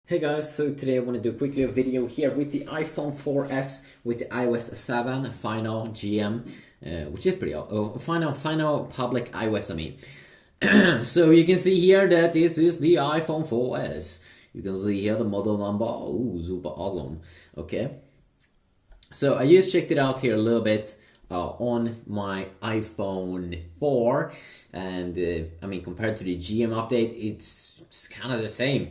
Hey guys, so today I want to do quickly a video here with the iPhone 4S with the iOS 7 final GM, which is pretty final public iOS. So you can see here that this is the iPhone 4S. You can see here the model number. Oh, super awesome. Okay, so I just checked it out here a little bit on my iPhone 4, and compared to the GM update, it's kind of the same.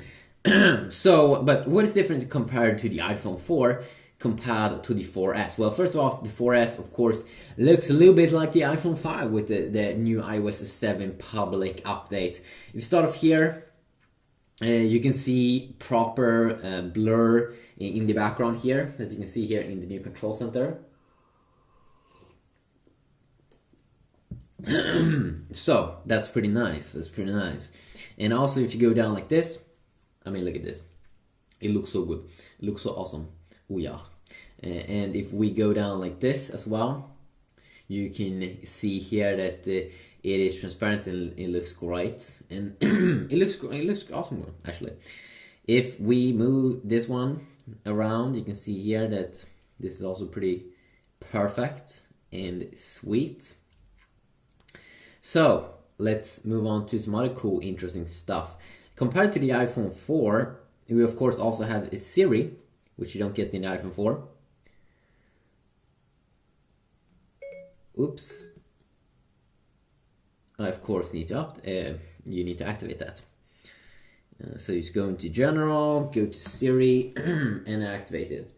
So, but what is different compared to the iPhone 4 compared to the 4S? Well, first off, the 4S, of course, looks a little bit like the iPhone 5 with the new iOS 7 public update. If you start off here, you can see proper blur in the background here, that you can see here in the new control center. So, that's pretty nice. That's pretty nice. And also, if you go down like this, look at this. It looks so good. It looks so awesome. Oh yeah. And if we go down like this as well, you can see here that it is transparent and it looks great. And it looks awesome actually. If we move this one around, you can see here that this is also pretty perfect and sweet. So let's move on to some other cool, interesting stuff. Compared to the iPhone 4, we of course also have a Siri, which you don't get in the iPhone 4. Oops. I of course need to you need to activate that. So you just go into General, go to Siri, and activate it.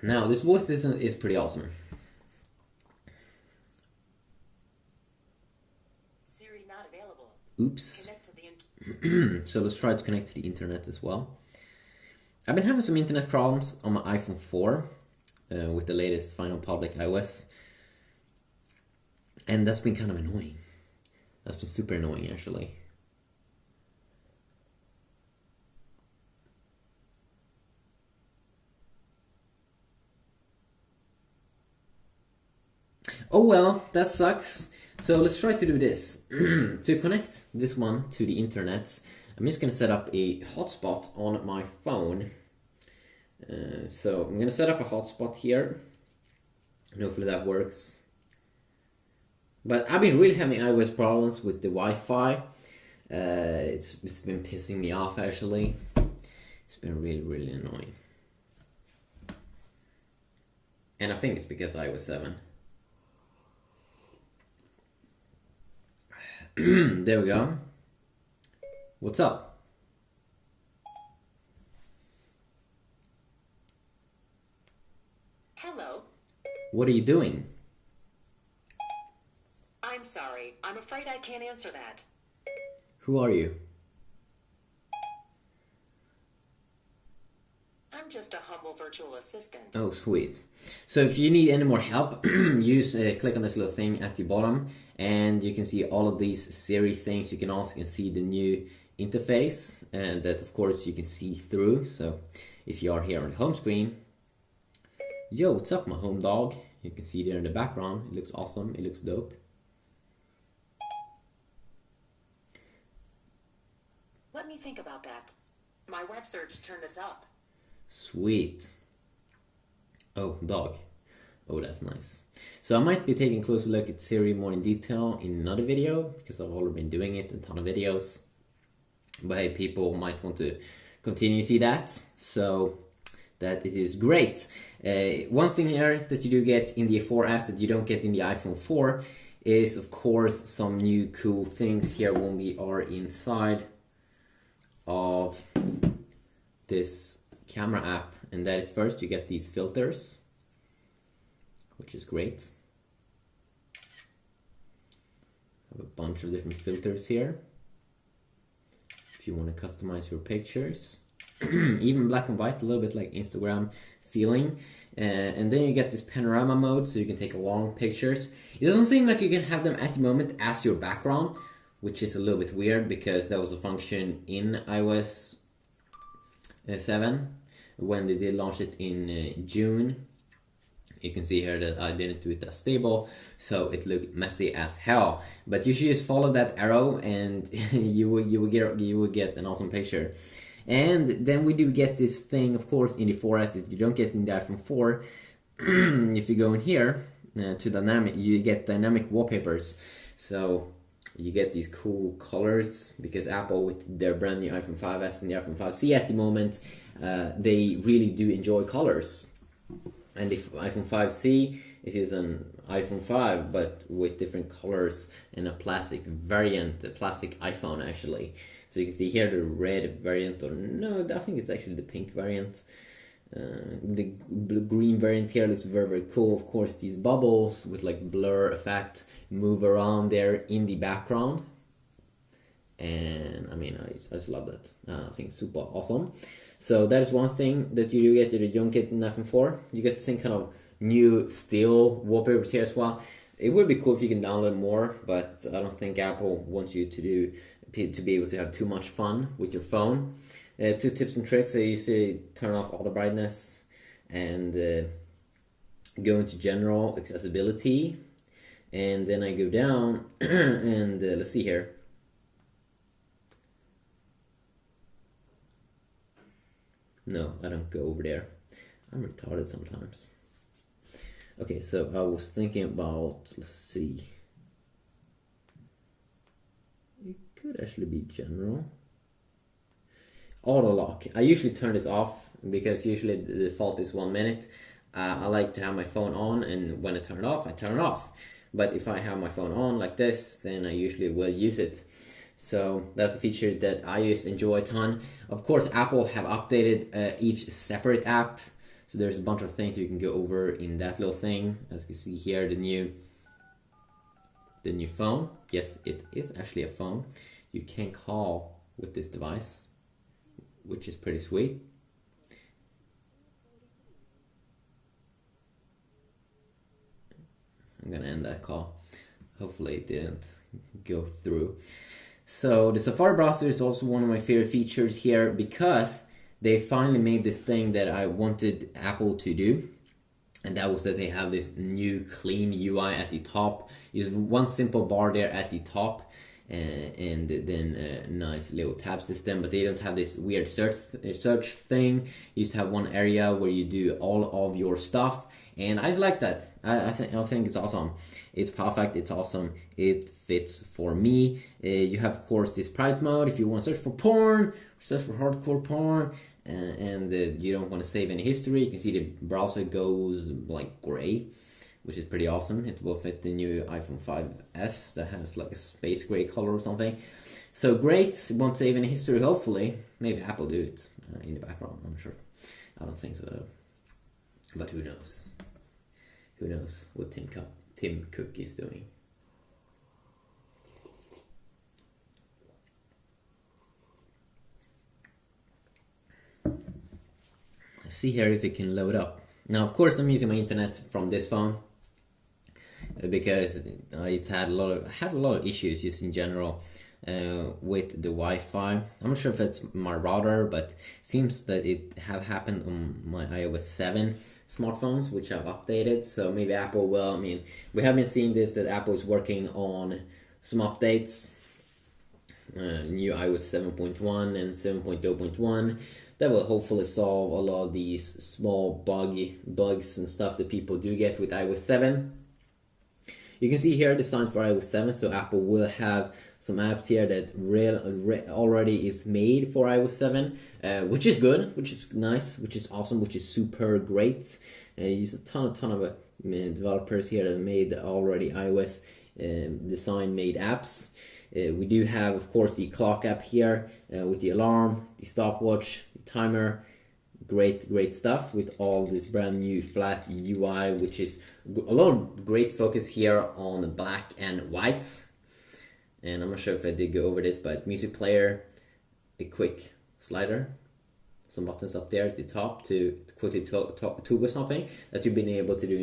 Now this voice assistant is pretty awesome. Oops. So let's try to connect to the internet as well. I've been having some internet problems on my iPhone 4 with the latest final public iOS, and that's been kind of annoying. That's been super annoying actually. Oh well, that sucks. So let's try to do this. To connect this one to the internet, I'm just going to set up a hotspot on my phone. So I'm going to set up a hotspot here, and hopefully that works. But I've been really having iOS problems with the Wi-Fi. It's been pissing me off actually. It's been really annoying. And I think it's because iOS 7. There we go. What's up? Hello. What are you doing? I'm sorry. I'm afraid I can't answer that. Who are you? I'm just a humble virtual assistant. Oh, sweet. So if you need any more help, click on this little thing at the bottom, and you can see all of these Siri things. You can also see the new interface, and that of course you can see through. So if you are here on the home screen, yo, what's up, my home dog? You can see there in the background. It looks awesome. It looks dope. Let me think about that. My web search turned this up. Sweet. Oh, dog. Oh, that's nice. So I might be taking a closer look at Siri more in detail in another video, because I've already been doing it in a ton of videos. But hey, people might want to continue to see that, so that is great. One thing here that you do get in the 4S that you don't get in the iPhone 4 is of course some new cool things here when we are inside of this camera app, and that is first you get these filters, which is great. Have a bunch of different filters here if you want to customize your pictures. Even black and white, a little bit like Instagram feeling. And then you get this panorama mode, so you can take long pictures. It doesn't seem like you can have them at the moment as your background, which is a little bit weird, because that was a function in iOS 7 when they did launch it in June. You can see here that I didn't do it as stable, so it looked messy as hell. But you should just follow that arrow, and you will get an awesome picture. And then we do get this thing, of course, in the 4S that you don't get in the iPhone 4. If you go in here to dynamic, you get dynamic wallpapers. So you get these cool colors because Apple, with their brand new iPhone 5S and the iPhone 5C at the moment, they really do enjoy colors. And the iPhone 5C, it is an iPhone 5 but with different colors and a plastic variant, a plastic iPhone actually. So you can see here the red variant, or no, I think it's actually the pink variant. The green variant here looks very, very cool. Of course, these bubbles with like blur effect move around there in the background. And I mean, I just love that. I think it's super awesome. So that is one thing that you do get that you don't get in iPhone 4. You get the same kind of new still wallpapers here as well. It would be cool if you can download more, but I don't think Apple wants you to be able to have too much fun with your phone. 2 tips and tricks: I usually turn off auto brightness and go into general accessibility, and then I go down and let's see here. No, I don't go over there. I'm retarded sometimes. Okay, so I was thinking about, let's see. It could actually be general. Auto lock. I usually turn this off because usually the default is 1 minute. I like to have my phone on, and when I turn it off, I turn it off. But if I have my phone on like this, then I usually will use it. So that's a feature that I enjoy a ton. Of course, Apple have updated each separate app. So there's a bunch of things you can go over in that little thing. As you can see here, the new phone. Yes, it is actually a phone. You can call with this device, which is pretty sweet. I'm gonna end that call. Hopefully it didn't go through. So the Safari browser is also one of my favorite features here because they finally made this thing that I wanted Apple to do. And that was that they have this new clean UI at the top. There's one simple bar there at the top, and then a nice little tab system, but they don't have this weird search thing. You just have one area where you do all of your stuff, and I just like that. I think it's awesome. It's perfect. It's awesome. It fits for me. You have, of course, this private mode if you want to search for porn, search for hardcore porn, and you don't want to save any history. You can see the browser goes like gray, which is pretty awesome. It will fit the new iPhone 5S that has like a space gray color or something. So great. Won't save any history, hopefully. Maybe Apple do it in the background, I'm sure. I don't think so though. But who knows? Who knows what Tim Cook is doing? Let's see here if it can load up. Now, of course, I'm using my internet from this phone because I just had a lot of issues just in general with the Wi-Fi. I'm not sure if it's my router, but it seems that it have happened on my iOS 7 smartphones, which I've updated. So maybe Apple will. I mean, we have been seeing this, that Apple is working on some updates, new iOS 7.1 and 7.0.1 that will hopefully solve a lot of these small bugs and stuff that people do get with iOS 7. You can see here designed for iOS 7, so Apple will have some apps here that already is made for iOS 7, which is good, which is nice, which is awesome, which is super great. Use a ton of developers here that made already iOS design-made apps. We do have, of course, the clock app here with the alarm, the stopwatch, the timer. Great stuff with all this brand new flat UI, which is a lot of great focus here on black and white. And I'm not sure if I did go over this, but music player, a quick slider, some buttons up there at the top to quickly toggle something that you've been able to do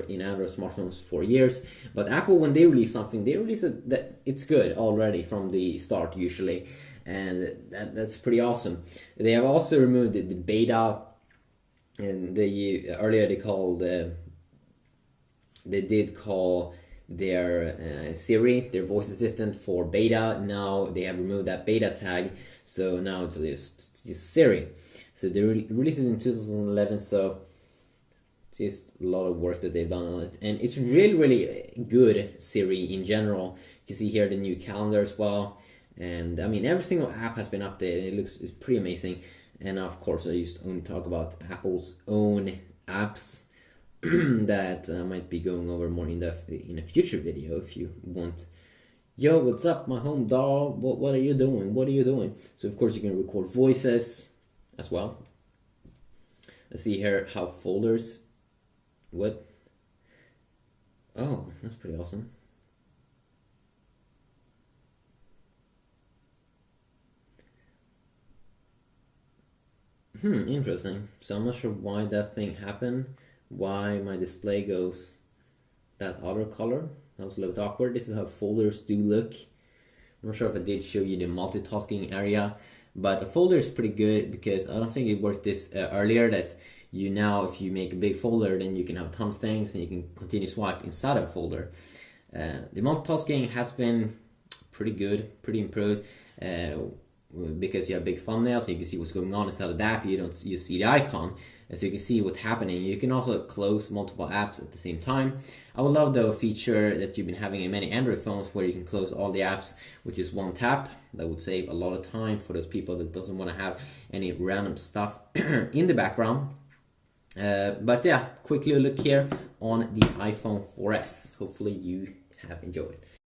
in Android smartphones for years. But Apple, when they release something, they release it that it's good already from the start usually, and that's pretty awesome. They have also removed the beta, and earlier they called they did call their Siri, their voice assistant, for beta. Now they have removed that beta tag, so now it's just Siri. So they released it in 2011, so just a lot of work that they've done on it, and it's really good Siri in general. You can see here the new calendar as well, and I mean every single app has been updated. It's pretty amazing. And of course I used to only talk about Apple's own apps that might be going over more in depth in a future video if you want. Yo, what's up, my home dog? What are you doing? What are you doing? So of course you can record voices as well. Let's see here how folders. What? Oh, that's pretty awesome. Interesting. So I'm not sure why that thing happened. Why my display goes that other color. That was a little bit awkward. This is how folders do look. I'm not sure if I did show you the multitasking area, but a folder is pretty good because I don't think it worked this earlier that you now, if you make a big folder, then you can have a ton of things and you can continue swipe inside of a folder. The multitasking has been pretty good, pretty improved. Because you have big thumbnails, so you can see what's going on inside of the app. You see the icon, so you can see what's happening. You can also close multiple apps at the same time. I would love though a feature that you've been having in many Android phones where you can close all the apps with just one tap. That would save a lot of time for those people that doesn't want to have any random stuff in the background. But yeah, quickly look here on the iPhone 4S. Hopefully you have enjoyed.